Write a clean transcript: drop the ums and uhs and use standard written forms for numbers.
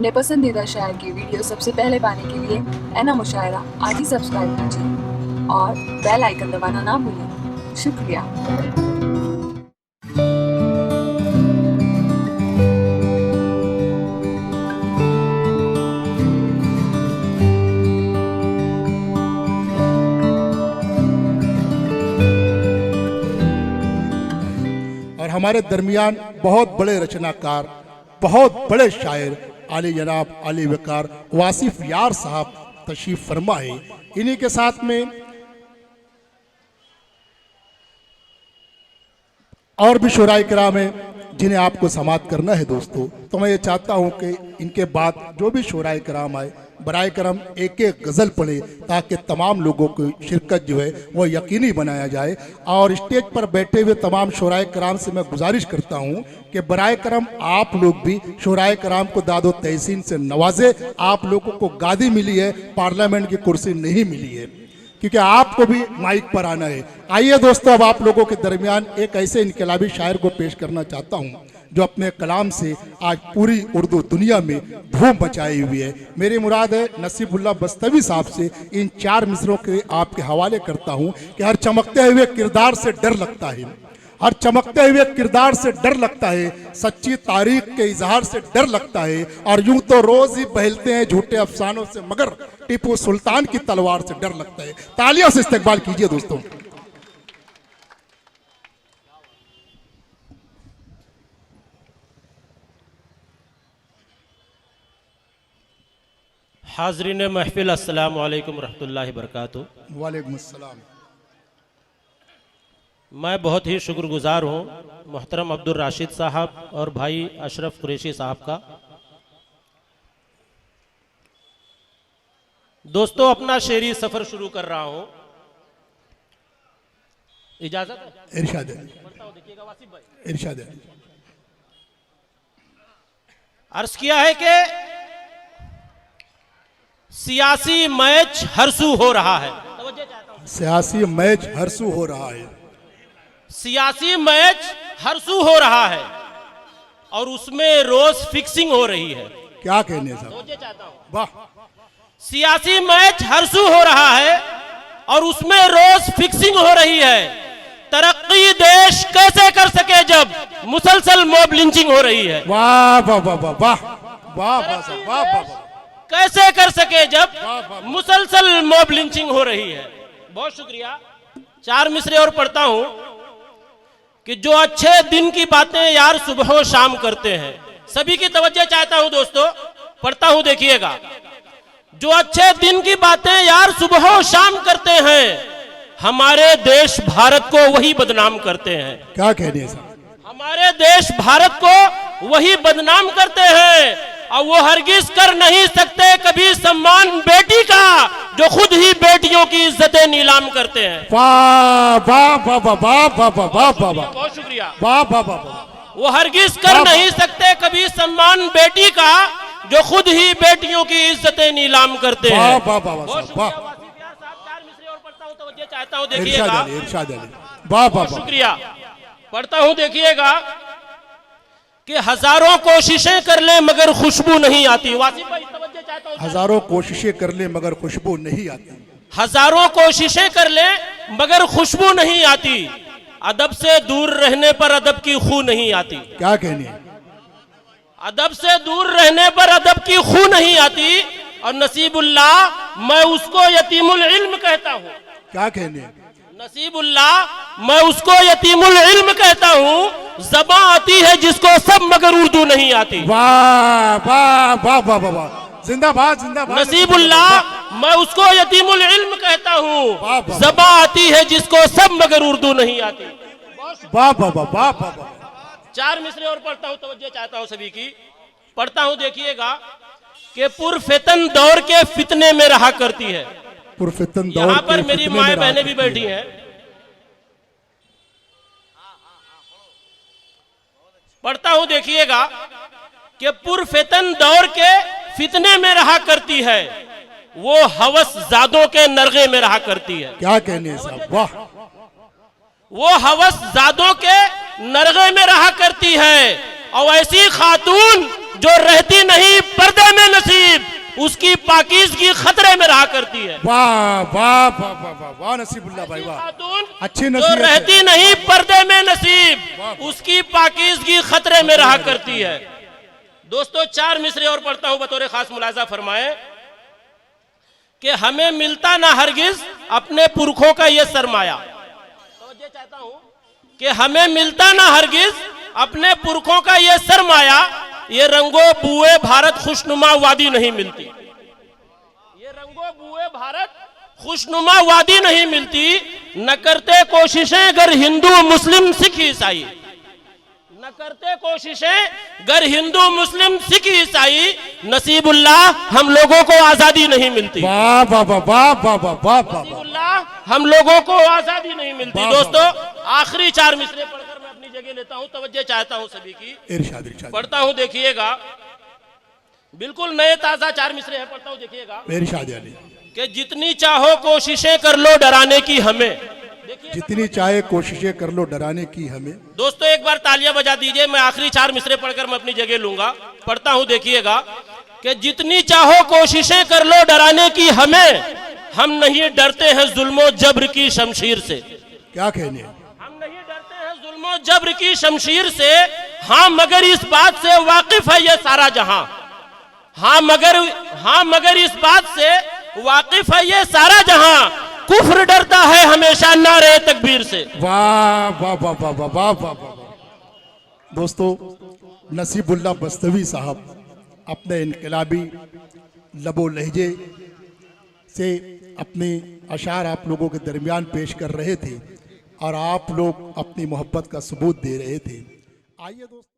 अपने पसंदीदा शायर की वीडियो सबसे पहले पाने के लिए एना मुशायरा आज ही सब्सक्राइब कीजिए और बेल आइकन दबाना ना भूलें। शुक्रिया। और हमारे दरमियान बहुत बड़े रचनाकार, बहुत बड़े शायर आली जनाब आली वकार वासिफ यार साहब तशरीफ फरमा है। इन्हीं के साथ में और भी शुराए किराम हैं जिन्हें आपको समाअत करना है दोस्तों। तो मैं ये चाहता हूँ कि इनके बाद जो भी शुराए किराम आए बराए करम एक एक गज़ल पढ़े ताकि तमाम लोगों की शिरकत जो है वो यकीनी बनाया जाए। और स्टेज पर बैठे हुए तमाम शुराए कराम से मैं गुजारिश करता हूँ कि बराए करम आप लोग भी शुराए कराम को दादो तहसीन से नवाजे। आप लोगों को गादी मिली है, पार्लियामेंट की कुर्सी नहीं मिली है, क्योंकि आपको भी माइक पर आना है। आइए दोस्तों, अब आप लोगों के दरमियान एक ऐसे इनकलाबी शायर को पेश करना चाहता हूँ जो अपने कलाम से आज पूरी उर्दू दुनिया में धूम मचाई हुई है। मेरी मुराद है नसीबुल्लाह बस्तवी साहब से इन 4 मिसरों के आपके हवाले करता हूँ कि हर चमकते हुए किरदार से डर लगता है, हर चमकते हुए किरदार से डर लगता है, सच्ची तारीख के इजहार से डर लगता है। और यूं तो रोज ही बहलते हैं झूठे अफसानों से, मगर टीपू सुल्तान की तलवार से डर लगता है। तालियों से इस्तकबाल कीजिए दोस्तों। हाज़रीन महफिल अस्सलामु अलैकुम रहमतुल्लाहि बरकातुहू। वालेकुम अस्सलाम। मैं बहुत ही शुक्रगुजार हूँ मोहतरम अब्दुल राशिद साहब और भाई अशरफ कुरैशी साहब का। दोस्तों, अपना शेरी सफ़र शुरू कर रहा हूँ, इजाज़त है? इरशाद है, देखिएगा वासिफ भाई, इरशाद है। अर्ज किया है कि सियासी मैच हरसू हो रहा है। सियासी मैच हरसू हो रहा है, सियासी मैच हरसू हो रहा है और उसमें रोज फिक्सिंग हो रही है। क्या कहने साहब, चाहता हूं, वाह। सियासी मैच हरसू हो रहा है और उसमें रोज फिक्सिंग हो रही है। तरक्की देश कैसे कर सके जब मुसलसल मॉब लिंचिंग हो रही है। वाह वाह वाह वाह वाह वाह वाह वाह वाह। कैसे कर सके जब मुसलसल मॉब लिंचिंग हो रही है। बहुत शुक्रिया। 4 मिसरे और पढ़ता हूं कि जो अच्छे दिन की बातें यार सुबह शाम करते हैं। सभी की तवज्जो चाहता हूं दोस्तों, पढ़ता हूं, देखिएगा। जो अच्छे दिन की बातें यार सुबह शाम करते हैं, हमारे देश भारत को वही बदनाम करते हैं। क्या कहने साहब, हमारे देश भारत को वही बदनाम करते हैं और वो हरगिज कर नहीं सकते कभी सम्मान बेटी का जो खुद ही बेटियों की इज्जतें नीलाम करते हैं। वाह वाह वाह वाह वाह वाह वाह वाह वाह वाह। बहुत शुक्रिया। वाह वाह वाह वाह। वो हरगिज कर नहीं सकते कभी सम्मान बेटी का जो खुद ही बेटियों की इज्जतें नीलाम करते हैं। वाह वाह वाह बहुत वाह। शुक्रिया वासिफ यार साहब। 4 मिसरे और पढ़ता हूं, तवज्जो चाहता हूं, देखिएगा। इरशाद अली, इरशाद अली। वाह वाह बहुत वाह। शुक्रिया। पढ़ता हूं, देखिएगा कि हजारों कोशिशें कर ले मगर खुशबू नहीं आती। वासिफ भाई, तवज्जो चाहता हूं। हजारों कोशिशें कर ले मगर खुशबू नहीं आती। हजारों कोशिशें कर ले मगर खुशबू नहीं आती। अदब से दूर रहने पर अदब की खू नहीं आती। क्या कहने, अदब से दूर रहने पर अदब की खू नहीं आती। और नसीबुल्लाह मैं उसको यतीमुल इल्म कहता हूँ। क्या कहने, नसीबुल्लाह मैं उसको यतीमुल इल्म कहता हूँ। ज़बां आती है जिसको सब मगर उर्दू नहीं आती। वाह वाह वाह वाह वाह वाह। जिंदाबाद जिंदाबाद। नसीबुल्लाह मैं उसको यतीमुल इल्म कहता हूँ। वाह, वाह। ज़बां आती है जिसको सब मगर उर्दू नहीं आती। वाह वाह वाह वाह वाह। 4 मिसरे और पढ़ता हूँ, तवज्जो चाहता हूँ सभी की। पढ़ता हूँ, देखिएगा कि पुरफितन दौर के फितने में रहा करती है। पुरफितन दौर यहाँ पर के मेरी फितने माए में रहा बहनें भी करती बैठी है। हैं। पढ़ता हूँ, देखिएगा कि पुरफितन दौर के फितने में रहा करती है, वो हवस जादों के नरगे में रहा करती है। क्या कहने साहब, वाह। वो हवस जादों के नरगे में रहा करती है और ऐसी खातून जो रहती नहीं पर्दे उसकी पाकीज़गी खतरे में रहा करती है। वाह वाह वाह वाह वाह वाह नसीबुल्लाह भाई वाह, खातून अच्छी जो नसीहत है। रहती नहीं पर्दे में नसीब, उसकी पाकीज़गी खतरे में रहा करती है। दोस्तों 4 मिसरे और पढ़ता हूं, बतौर खास मुलाजा फरमाएं कि हमें मिलता ना हरगिज अपने पुरखों का ये सरमाया। तो ये चाहता हूं कि हमें मिलता ना हरगिज अपने पुरखों का ये सरमाया, ये रंगो बुए भारत खुशनुमा वादी नहीं मिलती। ये रंगो बुए भारत खुशनुमा वादी नहीं मिलती, न करते कोशिशें अगर हिंदू मुस्लिम सिख ईसाई, न करते कोशिशें गर हिंदू मुस्लिम सिख ईसाई, नसीबुल्लाह हम लोगों को आजादी नहीं मिलती। वाह वाह वाह वाह वाह वाह वाह वाह, नसीबुल्लाह हम लोगों को आजादी नहीं मिलती। वाह, दोस्तों आखिरी 4 मिसरे पढ़कर मैं अपनी जगह लेता हूं, तवज्जो चाहता हूं सभी की। इरशाद इरशाद पढ़ता हूं, देखिएगा, बिल्कुल नए ताजा 4 मिसरे हैं, पढ़ता हूं देखिएगा इरशाद अली। कि जितनी चाहो कोशिशें कर लो डराने की हमें। जितनी चाहे कोशिशें कर लो डराने की हमें। दोस्तों एक बार तालियां बजा दीजिए, मैं आखिरी 4 मिसरे पढ़कर मैं अपनी जगह लूंगा। पढ़ता हूं, देखिएगा कि जितनी चाहो कोशिशें कर लो डराने की हमें, हम नहीं डरते हैं जुल्मो जब्र की शमशीर से। क्या कहने, हम नहीं डरते हैं जुल्मो जब्र की शमशीर से, हाँ मगर इस बात से वाकिफ है ये सारा जहां। हाँ मगर इस बात से वाकिफ है ये सारा जहां, कुफ्र डरता है हमेशा नारे तकबीर से। वाह वाह वाह वाह वाह वाह वाह वाह। दोस्तों नसीबुल्लाह बस्तवी साहब अपने इनकलाबी लबो लहजे से अपने अशार आप लोगों के दरमियान पेश कर रहे थे और आप लोग अपनी मोहब्बत का सबूत दे रहे थे। आइए दोस्तों।